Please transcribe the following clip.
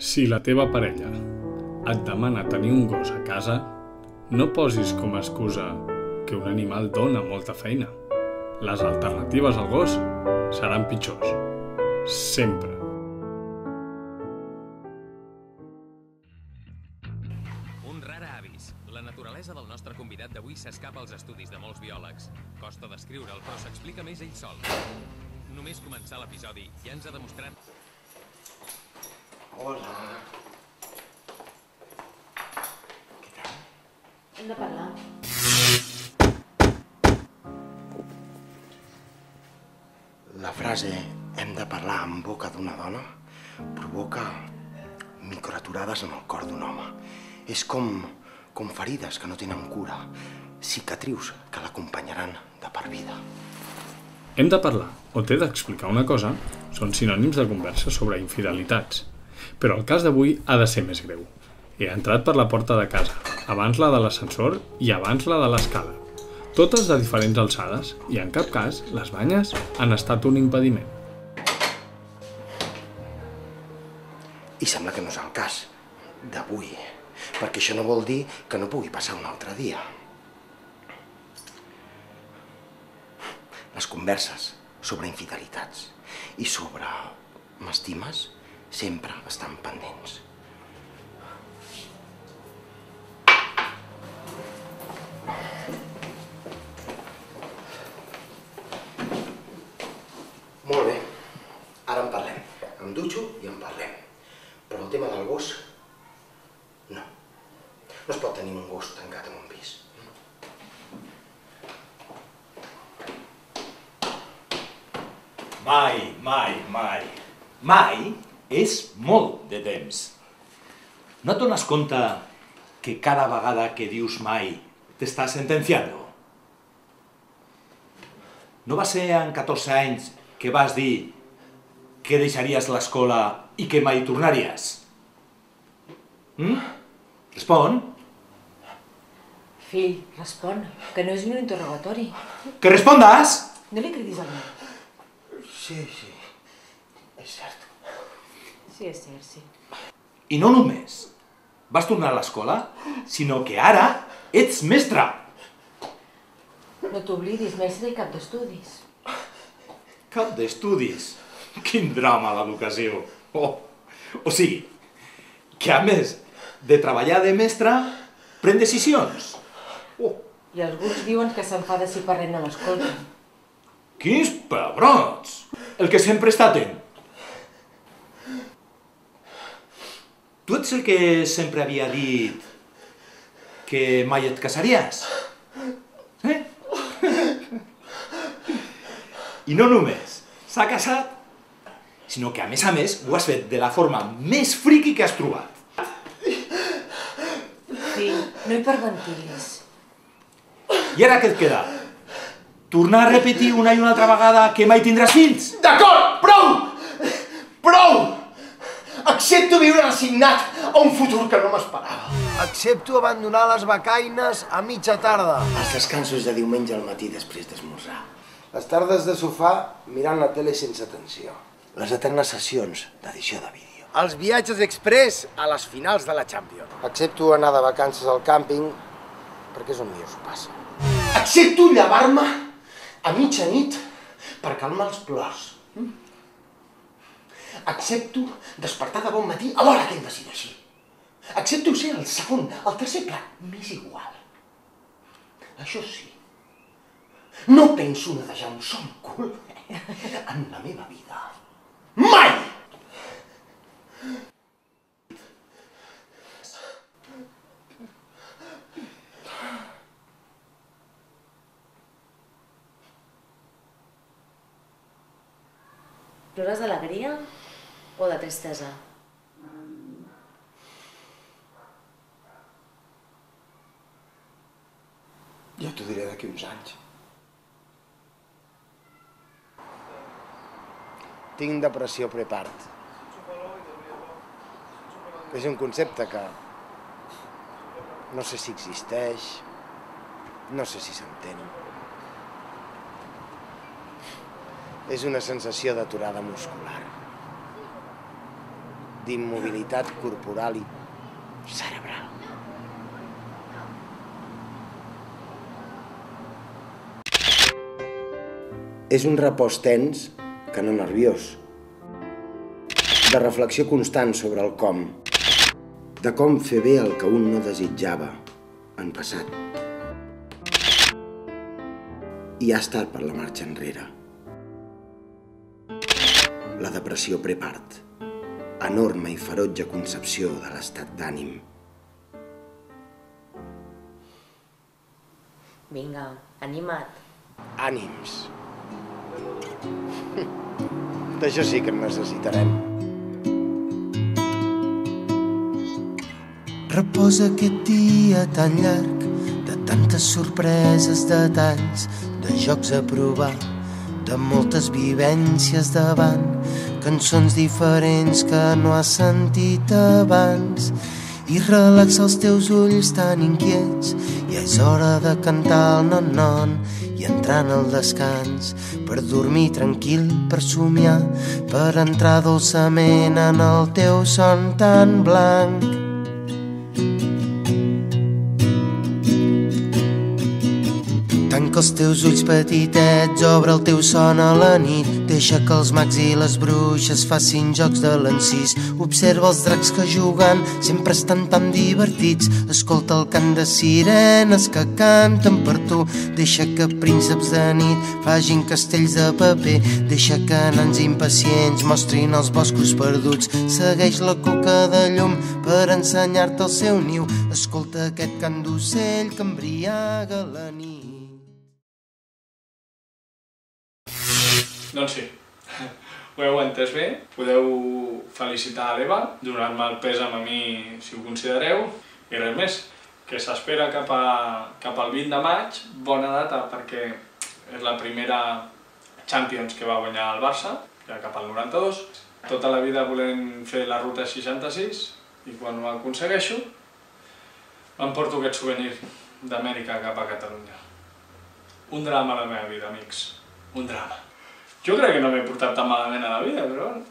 Si la teva parella et demana tenir un gos a casa, no posis com a excusa que un animal dona molta feina. Les alternatives al gos seran pitjors. Sempre. Un rare avís. La naturalesa del nostre convidat d'avui s'escapa als estudis de molts biòlegs. Costa descriure'l, però s'explica més ell sol. Només començar l'episodi ja ens ha demostrat... Hola. Què tal? Hem de parlar. La frase "hem de parlar en boca d'una dona" provoca microaturades en el cor d'un home. És com ferides que no tenen cura, cicatrius que l'acompanyaran de per vida. Hem de parlar o t'he d'explicar una cosa són sinònims de conversa sobre infidelitats. Però el cas d'avui ha de ser més greu. He entrat per la porta de casa, abans la de l'ascensor i abans la de l'escala. Totes de diferents alçades i en cap cas les banyes han estat un impediment. I sembla que no és el cas d'avui, perquè això no vol dir que no pugui passar un altre dia. Les converses sobre infidelitats i sobre m'estimes sempre estan pendents. Molt bé, ara en parlem. Em dutxo i en parlem. Però el tema del gos, no. No es pot tenir un gos tancat en un pis. Mai és molt de temps. No et dones compte que cada vegada que dius mai t'estàs sentenciant? No va ser en 14 anys que vas dir que deixaries l'escola i que mai tornaries? Respon. Fill, respon, que no és un interrogatori. Que respondes! No li cridis al meu. Sí, és cert. Sí, és cert, sí. I no només vas tornar a l'escola, sinó que ara ets mestre. No t'oblidis, mestre i cap d'estudis. Cap d'estudis. Quin drama l'educació. O sigui, que a més de treballar de mestre, pren decisions. I alguns diuen que s'enfada si parlem no l'escolten. Quins pebrots! El que sempre està atent. Tu ets el que sempre havia dit que mai et casaries? I no només s'ha casat, sinó que a més ho has fet de la forma més friqui que has trobat. Fill, no hiperventilis. I ara què et queda? Tornar a repetir una i una altra vegada que mai tindràs fills? D'acord, prou! Prou! Accepto viure resignat a un futur que no m'esperava. Accepto abandonar les becaines a mitja tarda. Els descansos de diumenge al matí després d'esmorzar. Les tardes de sofà mirant la tele sense atenció. Les eternes sessions d'edició de vídeo. Els viatges express a les finals de la Champions. Accepto anar de vacances al càmping perquè és on millor s'ho passa. Accepto llevar-me a mitjanit per calmar els plors. Accepto despertar de bon matí a l'hora que em decideixi. Accepto ser el segon, el tercer plat, m'és igual. Això sí, no penso netejar un sol cul en la meva vida. Mai! Plores d'alegria o de tristesa? Ja t'ho diré d'aquí uns anys. Tinc depressió prepart. És un concepte que no sé si existeix, no sé si s'entén. És una sensació d'aturada muscular. d'immobilitat corporal i cerebral. És un repòs tens que no nerviós, de reflexió constant sobre el com, de com fer bé el que un no desitjava en passat. I ha estat per la marxa enrere. La depressió prepart, enorme i ferotge concepció de l'estat d'ànim. Vinga, anima't. Ànims. D'això sí que en necessitarem. Reposa aquest dia tan llarg, de tantes sorpreses, detalls, de jocs a provar, de moltes vivències davant, cançons diferents que no has sentit abans. I relaxa els teus ulls tan inquiets, ja és hora de cantar el non-non i entrar en el descans, per dormir tranquil, per somiar, per entrar dolçament en el teu son tan blanc. Tanca els teus ulls petitets, obre el teu son a la nit, deixa que els mags i les bruixes facin jocs de l'encís. Observa els dracs que jugant sempre estan tan divertits. Escolta el cant de sirenes que canten per tu. Deixa que prínceps de nit facin castells de paper. Deixa que nans impacients mostrin els boscos perduts. Segueix la cuca de llum per ensenyar-te el seu niu. Escolta aquest cant d'ocell que embriaga la nit. Doncs sí, ho heu entès bé. Podeu felicitar l'Eva, donar-me el pèsam a mi si ho considereu, i res més, que s'espera cap al 20 de maig, bona data perquè és la primera Champions que va guanyar el Barça, ja cap al 92. Tota la vida volem fer la ruta 66 i quan ho aconsegueixo m'emporto aquest souvenir d'Amèrica cap a Catalunya. Un drama a la meva vida, amics, un drama. Jo crec que no m'he portat tan malament a la vida, però bueno.